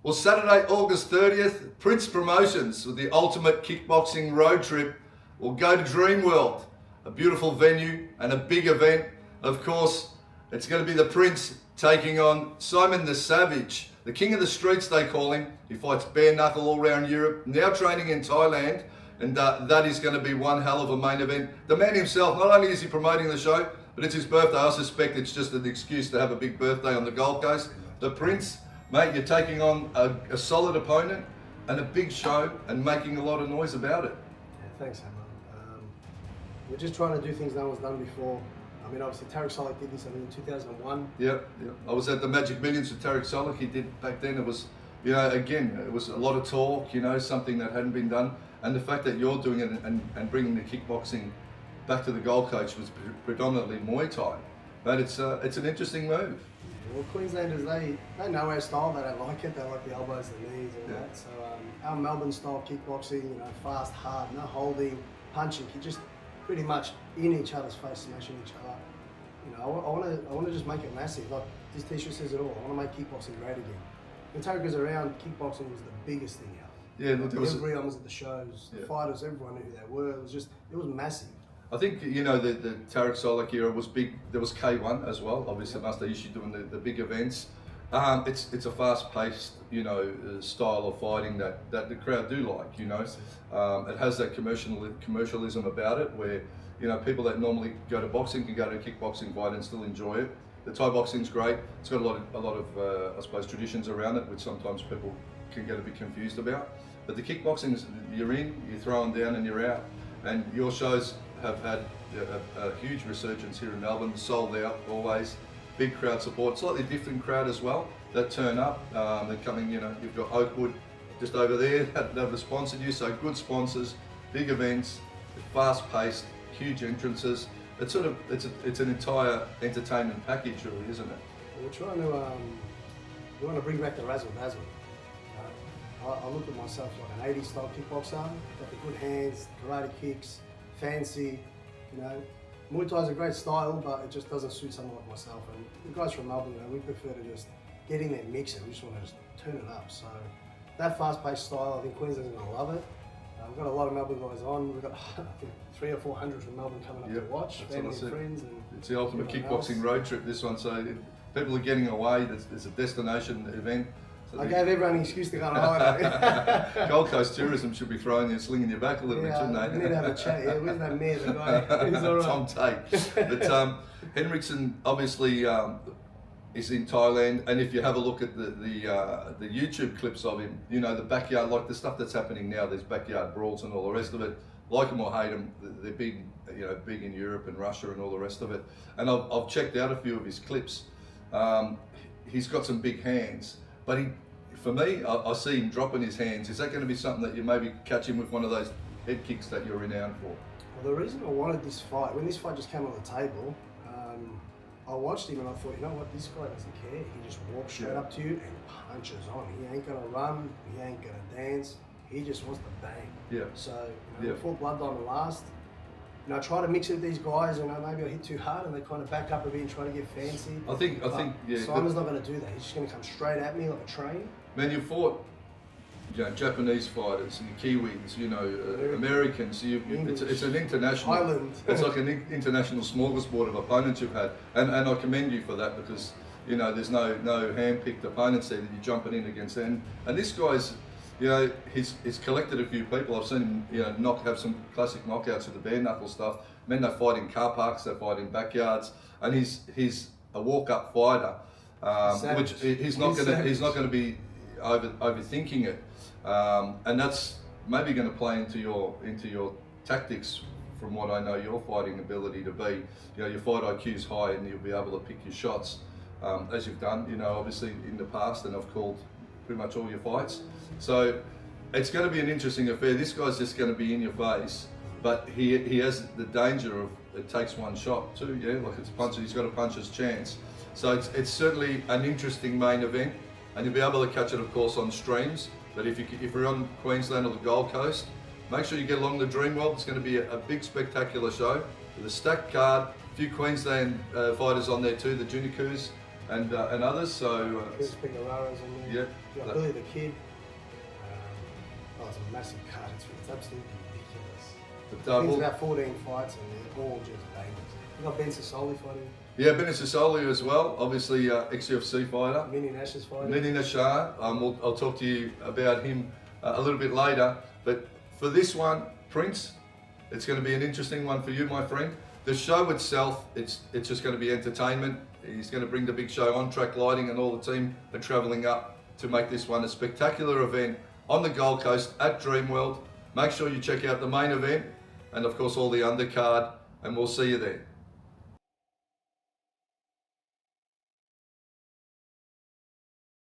Well, Saturday, August 30th, Prince Promotions with the ultimate kickboxing road trip will go to Dreamworld, a beautiful venue and a big event. Of course, it's going to be the Prince taking on Simon the Savage, the king of the streets they call him. He fights bare knuckle all around Europe, now training in Thailand, and that is going to be one hell of a main event. The man himself, not only is he promoting the show, but it's his birthday. I suspect it's just an excuse to have a big birthday on the Gold Coast. The Prince, mate, you're taking on a solid opponent and a big show and making a lot of noise about it. Yeah, thanks, Hammer. We're just trying to do things no one's done before. I mean, obviously, Tarek Solik did this, in 2001. Yep. I was at the Magic Millions with Tarek Solik. He did back then. It was, again, it was a lot of talk, something that hadn't been done. And the fact that you're doing it and bringing the kickboxing back to the Gold Coast was predominantly Muay Thai. But it's an interesting move. Well, Queenslanders, they know our style. They don't like it. They like the elbows, the knees, and that. So our Melbourne style kickboxing, fast, hard, no holding, punching. You just pretty much in each other's face, smashing each other. I want to just make it massive. Like this T-shirt says it all. I want to make kickboxing great again. When Tarek was around, kickboxing was the biggest thing out. Yeah, look, everyone was at the shows, the fighters, everyone knew who they were. It was massive. I think, the Tarek Solik era was big. There was K1 as well, obviously, Master Ishii doing the big events. It's a fast-paced, style of fighting that the crowd do like, It has that commercialism about it where, people that normally go to boxing can go to a kickboxing fight and still enjoy it. The Thai boxing's great. It's got a lot of I suppose, traditions around it, which sometimes people can get a bit confused about. But the kickboxing's, you're in, you're throwing down and you're out. And your shows have had a huge resurgence here in Melbourne, sold out always, big crowd support, slightly different crowd as well that turn up. They're coming, you've got Oakwood just over there that have sponsored you, so good sponsors, big events, fast-paced, huge entrances. It's an entire entertainment package, really, isn't it? We're trying to we want to bring back the razzle dazzle. I look at myself like an 80s style kickboxer, got the good hands, karate kicks, fancy, Muay Thai is a great style, but it just doesn't suit someone like myself. And the guys from Melbourne, we prefer to just get in there, mix it. We just want to just turn it up. So that fast-paced style, I think Queensland's going to love it. We've got a lot of Melbourne guys on. We've got, I think, 300 or 400 from Melbourne coming up to watch, family and friends. And it's the ultimate kickboxing road trip, this one. So people are getting away. There's a destination event. So I gave everyone an excuse to go on holiday. Gold Coast tourism should be throwing you, slinging you back a little bit, shouldn't they? We need to have a chat. Yeah, where's that mayor, the guy? He's all right. Tom Tate. But Henriksen obviously is in Thailand, and if you have a look at the YouTube clips of him, the backyard, like the stuff that's happening now, there's backyard brawls and all the rest of it. Like them or hate them, they're big, big in Europe and Russia and all the rest of it. And I've checked out a few of his clips. He's got some big hands. But for me, I see him dropping his hands. Is that going to be something that you maybe catch him with one of those head kicks that you're renowned for? Well, the reason I wanted this fight, when this fight just came on the table, I watched him and I thought, this guy doesn't care. He just walks straight up to you and punches on. He ain't going to run, he ain't going to dance. He just wants to bang. Yeah. So, before Blood Diamond last, I try to mix it with these guys, maybe I hit too hard and they kind of back up a bit and try to get fancy. I think, yeah. Simon's not going to do that. He's just going to come straight at me like a train. Man, you fought, Japanese fighters, Kiwis, Americans. It's an international. Island. It's like an international smorgasbord of opponents you've had, and I commend you for that because there's no hand-picked opponents there that you're jumping in against. And this guy's. He's collected a few people. I've seen him, have some classic knockouts with the bare knuckle stuff. Men they fight in car parks, they fight in backyards, and he's a walk-up fighter, which he's not going to be overthinking it, and that's maybe going to play into your tactics. From what I know, your fighting ability to be, your fight IQ's high, and you'll be able to pick your shots as you've done, obviously in the past, and I've called pretty much all your fights. So it's going to be an interesting affair. This guy's just going to be in your face, but he has the danger of it takes one shot too. Yeah, like it's a punch. He's got a puncher's chance. So it's certainly an interesting main event, and you'll be able to catch it, of course, on Streams. But if you're on Queensland or the Gold Coast, make sure you get along the Dreamworld. It's going to be a big, spectacular show with a stacked card. A few Queensland fighters on there too, the Junikus. and others. So Chris Pigarara's in there. yeah, You got that- Billy the Kid. It's a massive card. It's absolutely ridiculous. the He's double. about 14 fights and they're all just bangers. You got Ben Sassoli fighting, Yeah, Bennett Sisoli as well, obviously ex-UFC fighter. Mini Nash is fighting. Mini Nashar, I'll talk to you about him a little bit later. But for this one, Prince, it's going to be an interesting one for you, my friend. The show itself, it's just going to be entertainment. He's going to bring the big show on track lighting, and all the team are travelling up to make this one a spectacular event on the Gold Coast at Dreamworld. Make sure you check out the main event and of course all the undercard, and we'll see you there.